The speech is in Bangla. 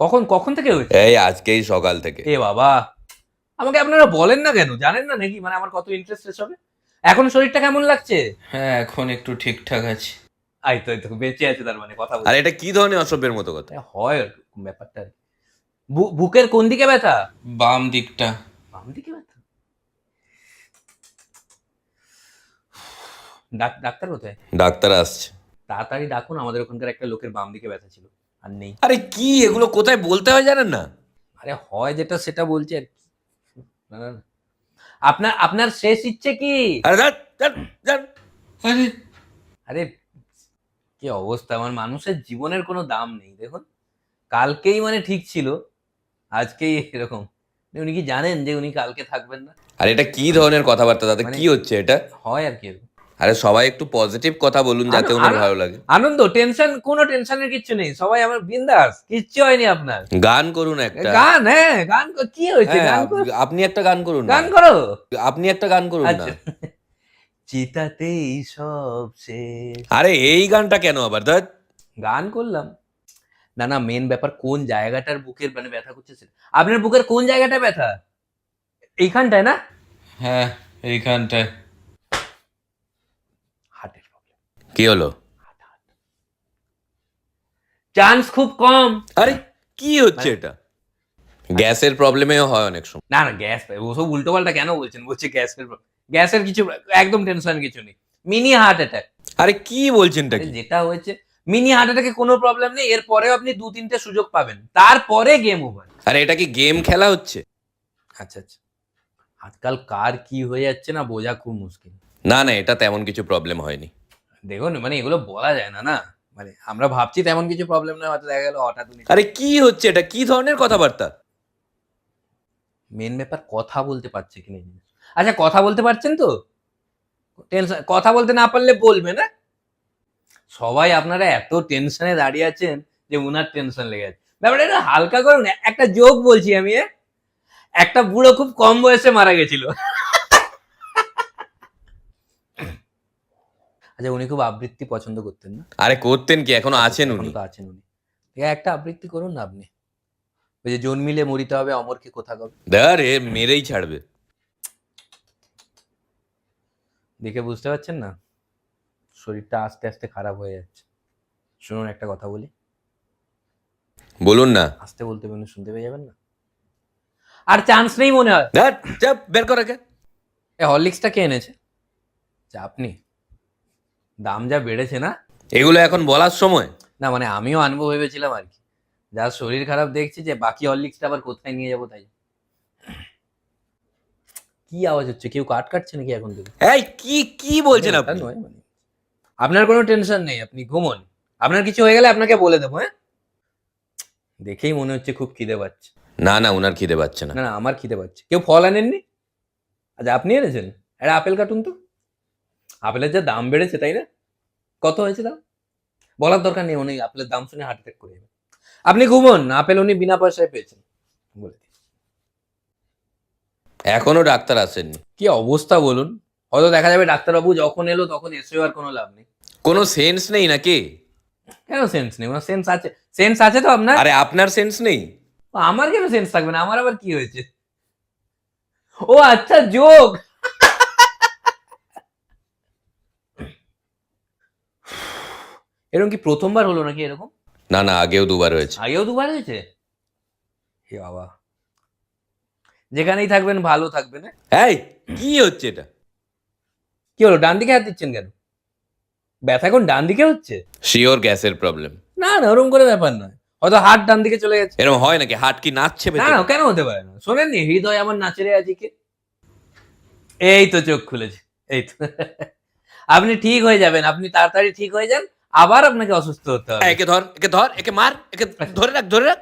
কখন কখন থেকে হয়েছে? এই আজকেই সকাল থেকে। এ বাবা, আমাকে আপনারা বলেন না কেন? জানেন না নাকি মানে আমার কত ইন্টারেস্ট এসবে? এখন শরীরটা কেমন লাগছে? হ্যাঁ, এখন একটু ঠিকঠাক আছে। এই তো বেঁচে আছে তার মানে, কথা আর বলছি। এটা কি ধরনের অসভ্যের মতো কথা? হয় এরকম ব্যাপারটা। বুকের কোন দিকে ব্যথা? বাম দিকটা। বাম দিকে ব্যথা? ডাক্তার কোথায়? ডাক্তার আসছে। তাড়াতাড়ি ডাকুন, আমাদের ওখানকার একটা লোকের বাম দিকে ব্যথা ছিল, আর নেই। আরে কি এগুলো কোথায় বলতে হয় জানেন না? আরে হয় যেটা সেটা বলছি আর কি। না, না, না। আপনার আপনার শেষ ইচ্ছে কি? আরে ধ্যাৎ, ধ্যাৎ, ধ্যাৎ। আরে আরে কি অবস্থা, আমার মানুষের জীবনের কোনো দাম নেই। দেখুন, কালকেই মানে ঠিক ছিল, আজকেই এরকম। উনি কি জানেন যে উনি কালকে থাকবেন না? আর এটা কি ধরনের কথাবার্তা দাদা? মানে- কি হচ্ছে এটা? হয় আর কি এরকম। আরে সবাই একটু পজিটিভ কথা বলুন যাতে ওনার ভালো লাগে। আনন্দ, টেনশন, কোনো টেনশনের কিচ্ছু নেই, সবাই আমার বিন্দাস, কিচ্ছু হয়নি আপনার। গান করুন একটা। গান, হ্যাঁ গান কি হয়েছে? হ্যাঁ, গান করো, আপনি একটা গান করুন না। গান করো। আপনি একটা গান করুন না। আচ্ছা, চিতাতেই সব শেষ। আরে এই গানটা কেন আবার? ধ্যাৎ। গান করলাম। না না, মেন ব্যাপার কোন জায়গাটার বুকের মানে ব্যথা করছে সেটা। আপনার বুকের কোন জায়গাটা ব্যথা? এইখানটায় না? হ্যাঁ, এইখানটায়। হার্টের প্রবলেম। কি হলো? চান্স খুব কম। আরে কি হচ্ছে এটা? গ্যাসের প্রবলেমেও হয় অনেক সময়। না না, গ্যাস, ওসব উল্টো পাল্টা কেন বলছেন? বলছে গ্যাসের কিছু, একদম টেনশন কিছু নেই, মিনি হার্ট অ্যাটাক। আরে কি বলছেনটা কি? যেটা হয়েছে মিনি হার্ট অ্যাটাকে কোনো প্রবলেম নেই, এরপরেও আপনি 2-3টে সুযোগ পাবেন, তারপরে গেম ওভার। আরে এটা কি গেম খেলা হচ্ছে? আচ্ছা আচ্ছা, আজকাল কার কি হয়ে যাচ্ছে না বোঝা খুব মুশকিল। না না, এটা তেমন কিছু প্রবলেম হয়নি। দেখুন মানে এগুলো বলা যায় না, না মানে আমরা ভাবছি তেমন কিছু প্রবলেম নয়, হয়তো দেখা গেল হঠাৎ আরে কি হচ্ছে এটা? কি ধরনের কথাবার্তা? মেন ব্যাপার কথা বলতে পারছে কিনা। আচ্ছা, কথা বলতে পারছেন তো? টেনশন, কথা বলতে না পারলে বলবে না। সবাই আপনারা এত টেনশনে দাঁড়িয়ে আছেন যে উনার টেনশন লেগে আছে। ব্যাপারটা একটু হালকা করুন। একটা জোক বলছি আমি, একটা বুড়ো খুব কম বয়সে মারা গেছিল। আচ্ছা, উনি খুব আবৃত্তি পছন্দ করতেন না? আরে করতেন কি, এখনো আছেন এখন উনি। তো আছেন উনি। একটা আবৃত্তি করুন না আপনি, ওই যে জন্মিলে মরিতে হবে অমরকে কোথা কবে। ধর এ মেরেই ছাড়বে। দেখে বুঝতে পারছেন না শরীরটা আস্তে আস্তে খারাপ হয়ে যাচ্ছে? শুনুন একটা কথা বলি, বলুন না। আস্তে বলতে বলুন, শুনতে পেয়ে যাবেন না। আর চান্স নেই মনে হয়। ধর, চাপ বের কর আগে। হরলিক্সটা কে এনেছে? আচ্ছা, আপনি? দাম যা বেড়েছে না। এগুলো এখন বলার সময়? না মানে আমিও আনবো ভেবেছিলাম আর কি, যা শরীর খারাপ দেখছি যে বাকি হরলিক্সটা আবার কোথায় নিয়ে যাবো তাই। কি আওয়াজ হচ্ছে? কেউ কাট কাটছে নাকি এখন থেকে? এই কি কি বলছেন ওটা আপনি? নয় মানে, আপনার কোনো টেনশন নেই, আপনি ঘুমোন। আপনার কিছু হয়ে গেলে আপনাকে বলে দেবো। হ্যাঁ, দেখেই মনে হচ্ছে খুব খিদে পাচ্ছে। না না, উনার খিদে পাচ্ছে না। না না, আমার খিদে পাচ্ছে। কেউ ফল আনেননি? আচ্ছা, আপনি এনেছেন? একটা আপেল কাটুন তো। আপেলের যা দাম বেড়েছে তাই না? কত হয়েছে দাম বলার দরকার নেই, উনি আপেলের দাম শুনে হার্ট অ্যাটাক করে যাবে। আপনি ঘুমোন, আপেল উনি বিনা পয়সায় পেয়েছেন বলে দিই। এখনো ডাক্তার আসেননি? কি অবস্থা বলুন, হয়তো দেখা যাবে ডাক্তারবাবু যখন এলো তখন এসেও আর কোনো লাভ নেই। কোনো সেন্স নেই নাকি? কেন সেন্স নেই? ওনার সেন্স আছে। সেন্স আছে তো আপনার? আরে আপনার সেন্স নেই? আমার কেন সেন্স থাকবে না? আমার আবার কি হয়েছে? ও আচ্ছা, যোগ। এরকম কি প্রথমবার হলো নাকি এরকম? না না, আগেও দুবার হয়েছে। আগেও দুবার হয়েছে? হে বাবা, যেখানেই থাকবেন ভালো থাকবেন। এই কি হচ্ছে এটা? কি হলো, ডান দিকে হাত দিচ্ছেন কেন? ব্যথা এখন ডান দিকে হচ্ছে? শিওর গ্যাসের প্রবলেম। না না, ওরকম করে ব্যাপার নয়, হয়তো হাত ডান দিকে চলে গেছে। এরকম হয় নাকি? হাট কি নাচছে না ভেতরে? না, কেন হতে পারে না? শোনেননি হৃদয় আমার নাচে রে আজিকে? এই তো চোখ খুলেছে, এই তো। আপনি ঠিক হয়ে যাবেন, আপনি তাড়াতাড়ি ঠিক হয়ে যান, আবার আপনাকে অসুস্থ হতে হবে। একে ধর, একে ধর, একে মার, একে ধরে রাখ, ধরে রাখ।